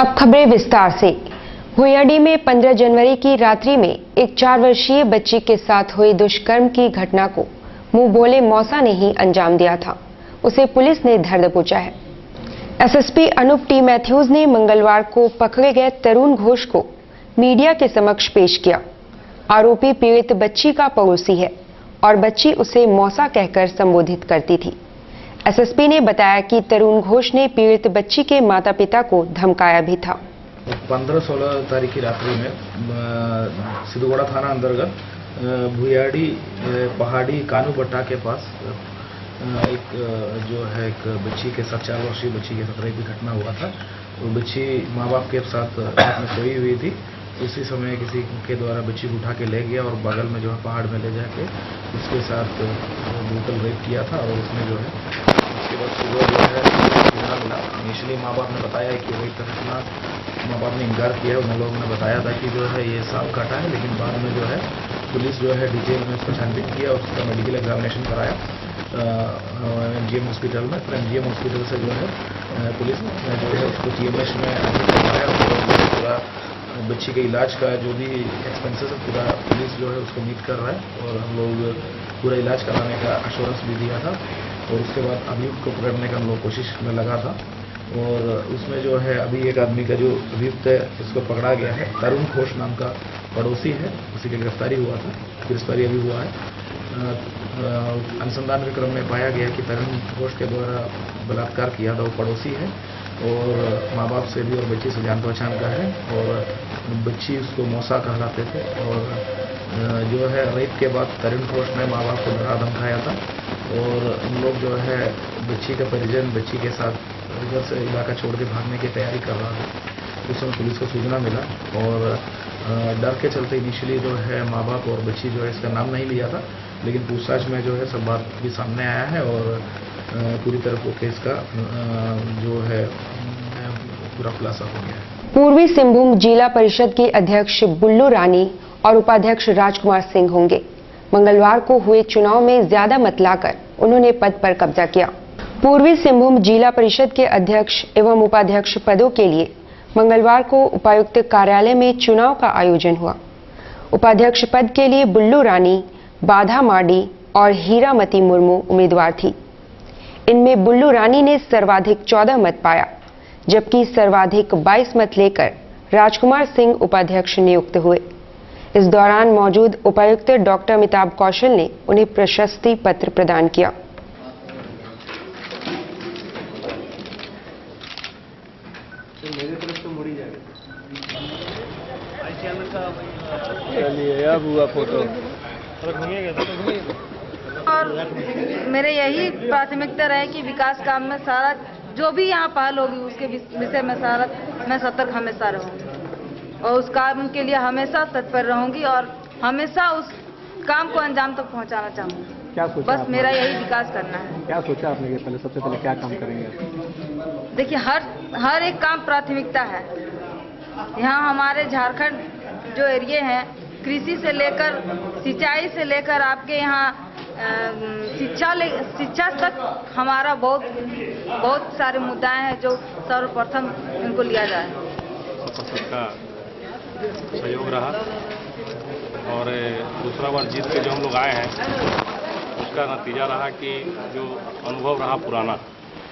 अब खबरें विस्तार से। भुयाडी में 15 जनवरी की रात्रि में एक 4 वर्षीय बच्ची के साथ हुई दुष्कर्म की घटना को मुंह बोले मौसा ने ही अंजाम दिया था। उसे पुलिस ने धर दबोचा है। एसएसपी अनूप टी मैथ्यूज ने मंगलवार को पकड़े गए तरुण घोष को मीडिया के समक्ष पेश किया। आरोपी पीड़ित बच्ची का पड़ोसी है और बच्ची उसे मौसा कहकर संबोधित करती थी। एसएसपी ने बताया कि तरुण घोष ने पीड़ित बच्ची के माता पिता को धमकाया भी था। 15-16 तारीख की रात्रि में सिद्धगोड़ा थाना अंतर्गत भुयाडी पहाड़ी कानूपट्टा के पास एक बच्ची के साथ 4 वर्षीय बच्ची के साथ रेप की घटना हुआ था। वो बच्ची माँ बाप के साथ में सोई हुई थी। उसी समय किसी के द्वारा बच्ची को उठा के ले गया और बगल में जो है पहाड़ में ले जाके उसके साथ ब्रूटल रेप किया था। और उसमें जो है उसके बाद सुबह जो है सूचना मिला। इनिशियली माँ बाप ने बताया कि वही घटना माँ बाप ने इनकार किया। उन लोगों ने बताया था कि जो है ये सांप काटा है, लेकिन बाद में जो है पुलिस जो है डिटेल में उसको छानबीन किया और उसका मेडिकल एग्जामिनेशन कराया एमजीएम हॉस्पिटल में। फिर एमजीएम हॉस्पिटल से जो है पुलिस ने जो है उसको टीएमएच में एडमिट करवाया और पूरा बच्ची के इलाज का जो भी एक्सपेंसेस है पूरा पुलिस जो है उसको मीट कर रहा है। और हम लोग पूरा इलाज कराने का एश्योरेंस भी दिया था। और उसके बाद अभियुक्त को पकड़ने का हम लोग कोशिश में लगा था। और उसमें जो है अभी एक आदमी का जो अभियुक्त है उसको पकड़ा गया है। तरुण घोष नाम का पड़ोसी है, उसी की गिरफ्तारी हुआ था। गिरफ्तारी अभी हुआ है। अनुसंधान के क्रम में पाया गया कि तरुण घोष के द्वारा बलात्कार किया था वो पड़ोसी है और माँ बाप से भी और बच्ची से जान पहचान का है। और बच्ची उसको मौसा कहलाते थे। और जो है रेप के बाद तरुण घोष ने माँ बाप को डरा धमकाया था। और उन लोग जो है बच्ची का परिजन बच्ची के साथ उधर से इलाका छोड़ के भागने की तैयारी कर रहा था। उस समय पुलिस को सूचना मिला और डर के चलते इनिशियली जो है माँ बाप और बच्ची जो है इसका नाम नहीं लिया था, लेकिन पूछताछ में जो है सब बात भी सामने आया है। और पूरी तरह को केस का जो है पूरा खुलासा हो गया है। पूर्वी सिंहभूम जिला परिषद के अध्यक्ष बुल्लू रानी और उपाध्यक्ष राजकुमार सिंह होंगे। मंगलवार को हुए चुनाव में ज्यादा मत लाकर उन्होंने पद पर कब्जा किया। पूर्वी सिंहभूम जिला परिषद के अध्यक्ष एवं उपाध्यक्ष पदों के लिए मंगलवार को उपायुक्त कार्यालय में चुनाव का आयोजन हुआ। उपाध्यक्ष पद के लिए बुल्लू रानी, बाधा मार्डी और हीरामती मुर्मू उम्मीदवार थी। इनमें बुल्लू रानी ने सर्वाधिक 14 मत पाया, जबकि सर्वाधिक 22 मत लेकर राजकुमार सिंह उपाध्यक्ष नियुक्त हुए। इस दौरान मौजूद उपायुक्त डॉक्टर अमिताभ कौशल ने उन्हें प्रशस्ति पत्र प्रदान किया। और मेरे यही प्राथमिकता रहे कि विकास काम में सारा जो भी यहाँ पहल होगी उसके विषय में सारा मैं सतर्क हमेशा रहूँगी और उस काम के लिए हमेशा तत्पर रहूँगी और हमेशा उस काम को अंजाम तक पहुँचाना चाहूँगी। क्या सोचा बस मेरा यही विकास करना है। क्या सोचा आपने कि पहले सबसे पहले क्या काम करेंगे? देखिए हर एक काम प्राथमिकता है। यहाँ हमारे झारखंड जो एरिए हैं कृषि से लेकर सिंचाई से लेकर आपके यहाँ शिक्षा तक हमारा बहुत सारे मुद्दाएं हैं जो सर्वप्रथम इनको लिया जाए। सबका सहयोग रहा और दूसरा बार जीत के जो हम लोग आए हैं उसका नतीजा रहा कि जो अनुभव रहा पुराना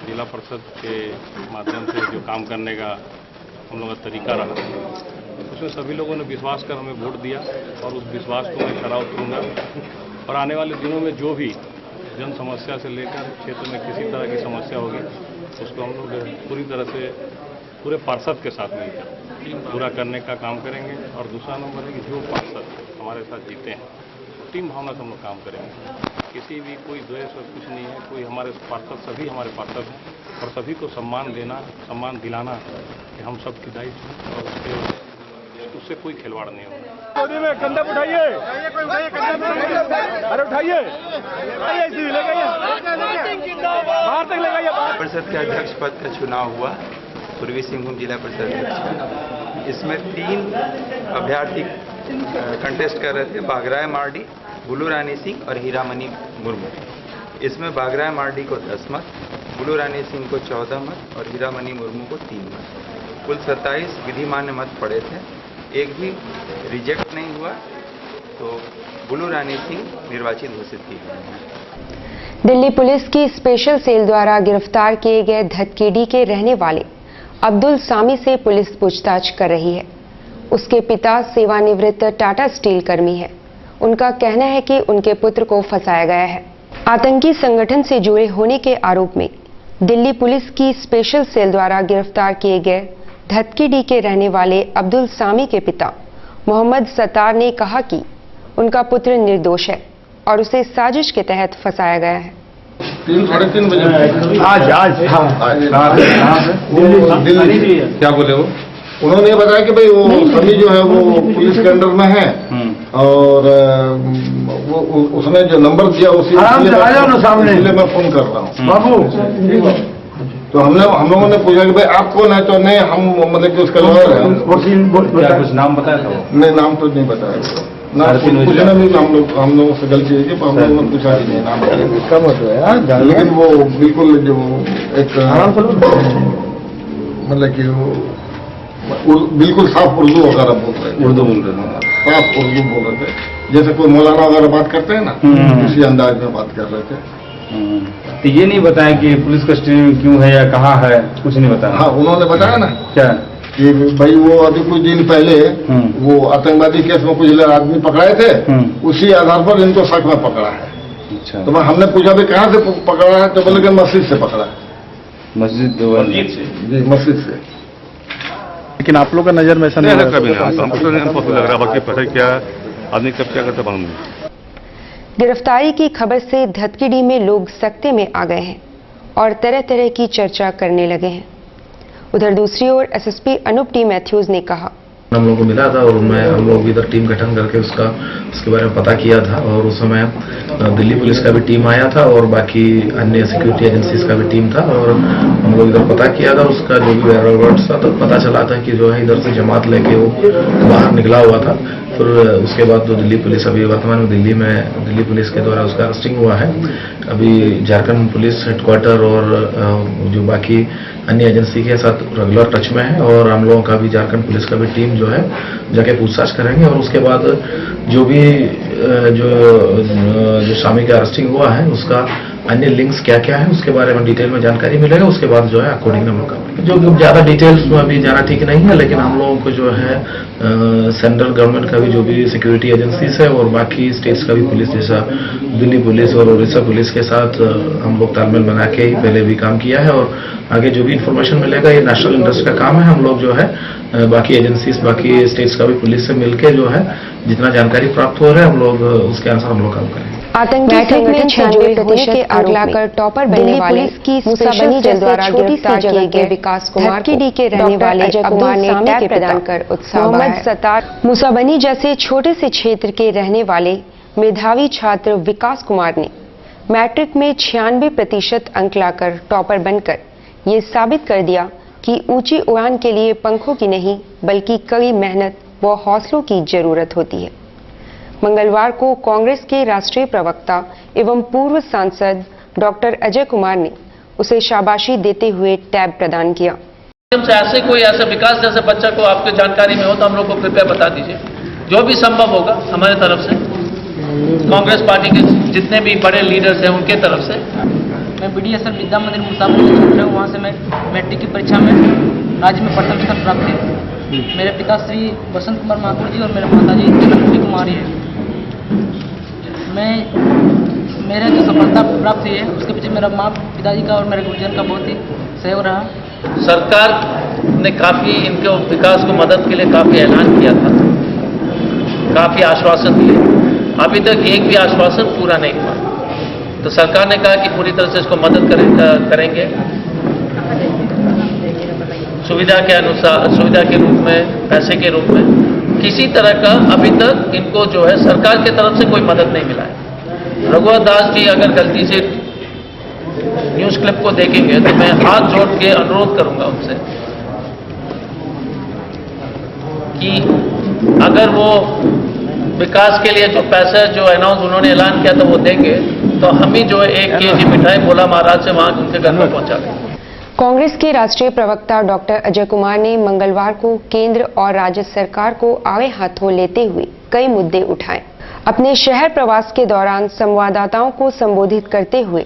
जिला परिषद के माध्यम से जो काम करने का हम लोग का तरीका रहा, उसमें सभी लोगों ने विश्वास कर हमें वोट दिया और उस विश्वास को मैं खरा उतरूंगा। और आने वाले दिनों में जो भी जन समस्या से लेकर क्षेत्र में किसी तरह की समस्या होगी उसको हम लोग पूरी तरह से पूरे पार्षद के साथ मिलकर पूरा करने का काम करेंगे। और दूसरा नंबर है कि जो पार्षद हमारे साथ जीते हैं टीम भावना से हम लोग काम करेंगे। किसी भी कोई द्वेष और कुछ नहीं है, कोई हमारे पार्षद सभी हमारे पार्षद हैं और सभी को सम्मान देना सम्मान दिलाना कि हम सब की दायित्व है और उससे कोई खिलवाड़ नहीं होगा। कंधा उठाइए, अरे उठाइए, परिषद के अध्यक्ष पद का चुनाव हुआ पूर्वी सिंहभूम जिला परिषद अध्यक्ष। इसमें 3 अभ्यर्थी कंटेस्ट कर रहे थे, बागराय मार्डी, बुल्लू रानी सिंह और हीरामनी मुर्मू। इसमें बागराय मार्डी को 10 मत, बुल्लू रानी सिंह को 14 मत और हीरामनी मुर्मू को 3 मत। कुल 27 विधिमान्य मत पड़े थे, एक भी रिजेक्ट नहीं हुआ, तो बुल्लू रानी सिंह निर्वाचित घोषित की गई है। दिल्ली पुलिस की स्पेशल सेल द्वारा गिरफ्तार किए गए धतकेडी के रहने वाले अब्दुल सामी से पुलिस पूछताछ कर रही है। उसके पिता सेवानिवृत्त टाटा स्टील कर्मी है। उनका कहना है कि उनके पुत्र को फंसाया गया है। आतंकी संगठन से जुड़े होने के आरोप में दिल्ली पुलिस की स्पेशल सेल द्वारा गिरफ्तार किए गए धतकेडी के रहने वाले अब्दुल सामी के पिता मोहम्मद सत्तार ने कहा कि उनका पुत्र निर्दोष है और उसे साजिश के तहत फंसाया गया है। 3-3:30 बजे आज कहाँ से दिल्ली। क्या बोले वो? उन्होंने बताया कि भाई वो सभी जो है वो पुलिस के अंडर में है और वो उसने जो नंबर दिया उसी इसलिए मैं फोन कर रहा हूँ बाबू। तो हम लोगों ने पूछा कि भाई आप कौन है, तो नहीं हम मतलब कि उसका लॉयर है। कुछ नाम बताया था? नहीं, नाम तो नहीं बताया। पूछना भी हम लोगों से गलती है कि हम लोगों ने पूछा ही नहीं नाम कम होता है, लेकिन वो बिल्कुल जो एक मतलब कि वो बिल्कुल साफ उर्दू वगैरह बोल रहे थे। साफ उर्दू बोल रहे थे, जैसे कोई मौलाना वगैरह बात करते हैं ना, इसी अंदाज में बात कर रहे थे। तो ये नहीं बताया कि पुलिस कस्टडी में क्यों है या कहाँ है, कुछ नहीं बताया? हाँ, उन्होंने बताया ना क्या कि भाई वो अभी कुछ दिन पहले वो आतंकवादी केस में कुछ आदमी पकड़ाए थे, उसी आधार पर इनको शक में पकड़ा है। अच्छा। तो हमने पूछा भी कहाँ से पकड़ा है, तो बोले कि मस्जिद से पकड़ा है। मस्जिद से। लेकिन आप लोग का नजर में ऐसा नहीं कभी नहीं, हमको लग रहा बाकी पता क्या आदमी कब क्या करता मालूम नहीं। गिरफ्तारी की खबर से धतकेडी में लोग सकते में आ गए हैं और तरह तरह की चर्चा करने लगे हैं। उधर दूसरी ओर एसएसपी अनूप टी मैथ्यूज ने कहा, हम लोगों को मिला था और हम लोग इधर टीम गठन करके उसके बारे में पता किया था और उस समय दिल्ली पुलिस का भी टीम आया था और बाकी अन्य सिक्योरिटी एजेंसीज का भी टीम था और हम लोग इधर पता किया था उसका जो भी वेयरहाउस था, तो पता चला था कि जो है इधर से जमात लेके वो बाहर निकला हुआ था। फिर उसके बाद जो दिल्ली पुलिस अभी वर्तमान में दिल्ली पुलिस के द्वारा उसका अरेस्टिंग हुआ है। अभी झारखंड पुलिस हेडक्वार्टर और जो बाकी अन्य एजेंसी के साथ रेगुलर टच में है और हम लोगों का भी झारखंड पुलिस का भी टीम जो है जाके पूछताछ करेंगे और उसके बाद जो भी जो सामी का अरेस्टिंग हुआ है उसका अन्य लिंक्स क्या क्या है उसके बारे में डिटेल में जानकारी मिलेगा। उसके बाद जो है अकॉर्डिंग हम लोग करेंगे। जो ज्यादा डिटेल्स में अभी जाना ठीक नहीं है, लेकिन हम लोगों को जो है सेंट्रल गवर्नमेंट का भी जो भी सिक्योरिटी एजेंसीज है और बाकी स्टेट्स का भी पुलिस जैसा दिल्ली पुलिस और उड़ीसा पुलिस के साथ हम लोग तालमेल बना के ही पहले भी काम किया है और आगे जो भी इंफॉर्मेशन मिलेगा ये नेशनल इंटरेस्ट का काम है। हम लोग जो है बाकी एजेंसीज बाकी स्टेट्स का भी पुलिस से मिलकर जो है जितना जानकारी प्राप्त हो रहा है हम लोग उसके अनुसार हम लोग काम करेंगे। आतंकी संगठन से जुड़े होने के आरोप लगाकर टॉपर बनने वाले मुसाबनी द्वारा गिरफ्तार किए गए विकास कुमार धतकेडी के रहने वाले अजय कुमार ने टैब प्रदान कर उत्साह बढ़ाया। सत्तार मुसाबनी जैसे छोटे से क्षेत्र के रहने वाले मेधावी छात्र विकास कुमार ने मैट्रिक में 96% अंक लाकर टॉपर बनकर ये साबित कर दिया कि ऊंची उड़ान के लिए पंखों की नहीं बल्कि कड़ी मेहनत व हौसलों की जरूरत होती है। मंगलवार को कांग्रेस के राष्ट्रीय प्रवक्ता एवं पूर्व सांसद डॉक्टर अजय कुमार ने उसे शाबाशी देते हुए टैब प्रदान किया। ऐसे कोई ऐसा विकास जैसे बच्चा को आपके जानकारी में हो तो हम लोग को कृपया बता दीजिए, जो भी संभव होगा हमारे तरफ से, कांग्रेस पार्टी के जितने भी बड़े लीडर्स हैं उनके तरफ से। मैं BDSL विद्या मंदिर मुसाफिर से छूट रहा हूँ। वहाँ से मैं मैट्रिक की परीक्षा में राज्य में प्रथम स्थान प्राप्त है। मेरे पिता श्री बसंत कुमार महाकुर जी और मेरे माता जी तिलकुटी कुमारी है। मेरे जो सफलता प्राप्त हुई है उसके पीछे मेरा माँ पिताजी का और मेरे गुरुजन का बहुत ही सहयोग रहा। सरकार ने काफ़ी इनके विकास को मदद के लिए काफ़ी ऐलान किया था, काफ़ी आश्वासन दिए, अभी तक एक भी आश्वासन पूरा नहीं हुआ। तो सरकार ने कहा कि पूरी तरह से इसको मदद करेंगे सुविधा के अनुसार, सुविधा के रूप में, पैसे के रूप में। किसी तरह का अभी तक इनको जो है सरकार की तरफ से कोई मदद नहीं मिला है। रघुवर दास जी अगर गलती से न्यूज क्लिप को देखेंगे तो मैं हाथ जोड़ के अनुरोध करूंगा उनसे कि अगर वो विकास के लिए जो पैसा जो अनाउंस उन्होंने ऐलान किया था वो देंगे तो हम ही जो है 1 kg मिठाई भोला महाराज से वहां उनके घर पर पहुंचा देंगे। कांग्रेस के राष्ट्रीय प्रवक्ता डॉक्टर अजय कुमार ने मंगलवार को केंद्र और राज्य सरकार को आड़े हाथों लेते हुए कई मुद्दे उठाए। अपने शहर प्रवास के दौरान संवाददाताओं को संबोधित करते हुए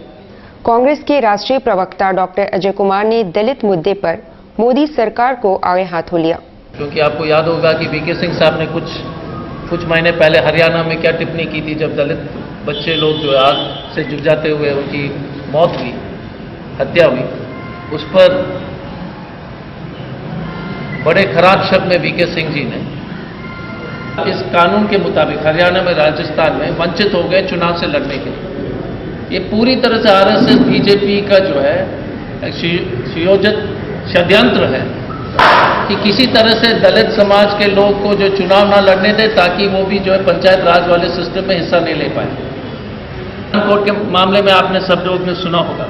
कांग्रेस के राष्ट्रीय प्रवक्ता डॉक्टर अजय कुमार ने दलित मुद्दे पर मोदी सरकार को आड़े हाथों लिया। क्योंकि आपको याद होगा कि वीके सिंह साहब ने कुछ महीने पहले हरियाणा में क्या टिप्पणी की थी, जब दलित बच्चे लोग जो आग से जूझ जाते हुए उनकी मौत हुई, हत्या हुई, उस पर बड़े खराब शब्द में वीके सिंह जी ने इस कानून के मुताबिक हरियाणा में, राजस्थान में वंचित हो गए चुनाव से लड़ने के लिए। ये पूरी तरह से आरएसएस बीजेपी का जो है सुयोजित षड्यंत्र है कि किसी तरह से दलित समाज के लोग को जो चुनाव ना लड़ने दे, ताकि वो भी जो है पंचायत राज वाले सिस्टम में हिस्सा नहीं ले पाए। कोर्ट के मामले में आपने सब लोग ने सुना होगा।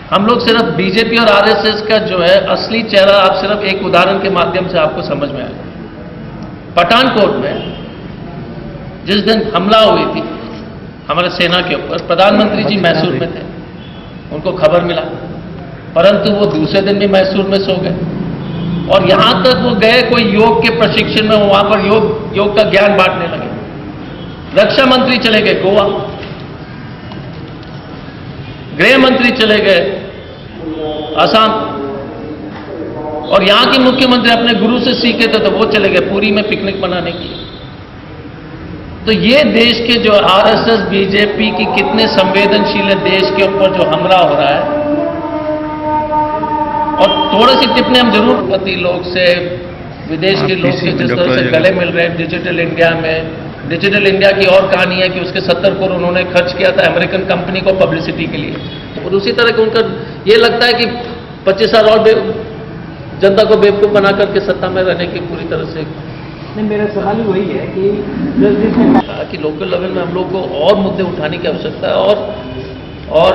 हम लोग सिर्फ बीजेपी और आरएसएस का जो है असली चेहरा आप सिर्फ एक उदाहरण के माध्यम से आपको समझ में आएगा। पठानकोट में जिस दिन हमला हुई थी हमारे सेना के ऊपर, प्रधानमंत्री जी मैसूर में थे, उनको खबर मिला, परंतु वो दूसरे दिन भी मैसूर में सो गए और यहां तक वो गए कोई योग के प्रशिक्षण में, वहां पर योग का ज्ञान बांटने लगे। रक्षा मंत्री चले गए गोवा, गृह मंत्री चले गए असम, और यहां के मुख्यमंत्री अपने गुरु से सीखे थे तो वो चले गए पुरी में पिकनिक मनाने की। तो ये देश के जो आरएसएस बीजेपी की कितने संवेदनशील है देश के ऊपर जो हमला हो रहा है। और थोड़ी सी टिप्पणी हम जरूर पति लोग से, विदेश के लोग से जिस तरह से गले मिल रहे हैं डिजिटल इंडिया में। डिजिटल इंडिया की और कहानी है कि उसके 70 करोड़ उन्होंने खर्च किया था अमेरिकन कंपनी को पब्लिसिटी के लिए। और उसी तरह के उनका ये लगता है कि 25 साल और जनता को बेवकूफ बना करके सत्ता में रहने की पूरी तरह से। नहीं, मेरा सवाल वही है कि लोकल लेवल में हम लोग को और मुद्दे उठाने की आवश्यकता है और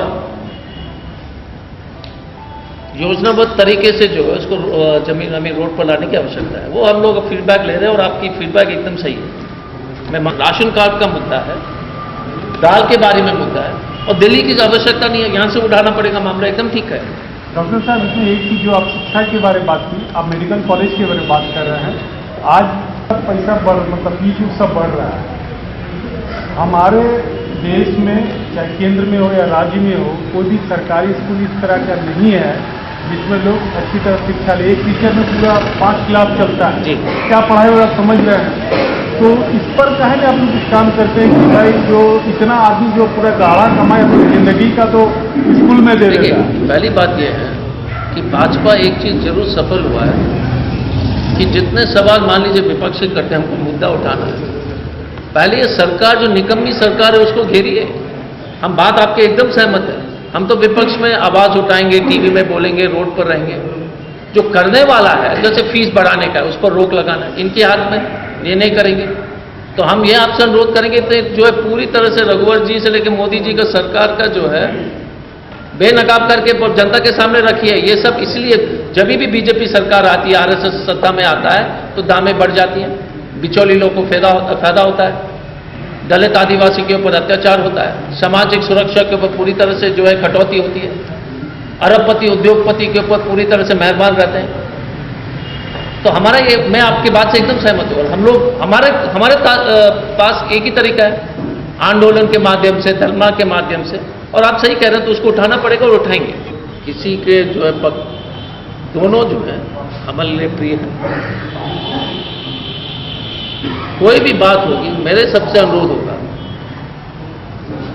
योजनाबद्ध तरीके से जो है उसको जमीन रोड पर लाने की आवश्यकता है। वो हम लोग फीडबैक ले रहे हैं और आपकी फीडबैक एकदम सही है। राशन कार्ड का मुद्दा है, दाल के बारे में मुद्दा है, और दिल्ली की आवश्यकता नहीं है, यहां से उठाना पड़ेगा मामला, एकदम ठीक है। डॉक्टर साहब, इसमें एक चीज जो आप शिक्षा के बारे में बात की, आप मेडिकल कॉलेज के बारे में बात कर रहे हैं। आज पैसा मतलब फीस सब बढ़ रहा है। हमारे देश में चाहे केंद्र में हो या राज्य में हो, कोई भी सरकारी स्कूल इस तरह का नहीं है जिसमें लोग अच्छी तरह शिक्षा ले। एक टीचर में पूरा 5 क्लास चलता है, क्या पढ़ाई हो रहा समझ रहे हैं। तो इस पर कहे आप लोग कुछ काम करते हैं कि भाई जो इतना आदमी जो पूरा गाढ़ा कमाए अपनी जिंदगी का तो स्कूल में दे देगा। पहली बात यह है कि भाजपा एक चीज जरूर सफल हुआ है कि जितने सवाल मान लीजिए विपक्ष करते हैं, हमको मुद्दा उठाना है। पहले ये सरकार जो निकम्मी सरकार है उसको घेरिए। हम बात आपके एकदम सहमत है। हम तो विपक्ष में आवाज उठाएंगे, टीवी में बोलेंगे, रोड पर रहेंगे। जो करने वाला है जैसे फीस बढ़ाने का, उस पर रोक लगाना है, इनके हाथ में, ये नहीं करेंगे। तो हम ये आपसे अनुरोध करेंगे तो जो है पूरी तरह से रघुवर जी से लेकर मोदी जी का सरकार का जो है बेनकाब करके जनता के सामने रखिए। ये सब इसलिए जब भी बीजेपी सरकार आती है, आरएसएस सत्ता में आता है तो दामें बढ़ जाती हैं, बिचौली लोगों को फायदा होता है, दलित आदिवासी के ऊपर अत्याचार होता है, सामाजिक सुरक्षा के ऊपर पूरी तरह से जो है कटौती होती है, अरबपति उद्योगपति के ऊपर पूरी तरह से मेहरबान रहते हैं। तो हमारा ये, मैं आपकी बात से एकदम सहमत हूँ। हम लोग हमारे पास एक ही तरीका है, आंदोलन के माध्यम से, धरना के माध्यम से, और आप सही कह रहे हैं तो उसको उठाना पड़ेगा और उठाएंगे। किसी के जो है दोनों जो है हमारे लिए प्रिय है। कोई भी बात होगी, मेरे सबसे अनुरोध होगा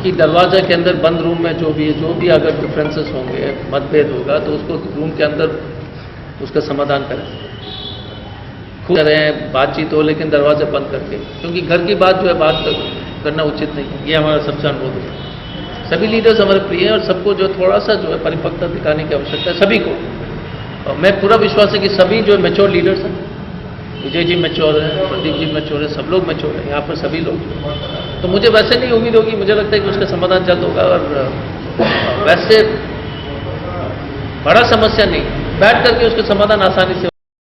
कि दरवाजा के अंदर बंद रूम में जो भी अगर डिफरेंसेस होंगे, मतभेद होगा, तो उसको रूम के अंदर उसका समाधान करें, खुद करें, बातचीत हो, लेकिन दरवाजा बंद करके, क्योंकि घर की बात जो है बात करना उचित नहीं है। ये हमारा सबसे अनुरोध होगा। सभी लीडर्स हमारे प्रिय हैं और सबको जो थोड़ा सा जो है परिपक्वता दिखाने की आवश्यकता है, सभी को। और मैं पूरा विश्वास है कि सभी जो मैच्योर लीडर्स हैं, विजय जी मैच्योर है, प्रदीप जी मैच्योर है, सब लोग मैच्योर हैं यहाँ पर, सभी लोग। तो मुझे वैसे नहीं उम्मीद होगी, मुझे लगता है कि उसका समाधान जल्द होगा। और वैसे बड़ा समस्या नहीं, बैठ करके उसका समाधान आसानी से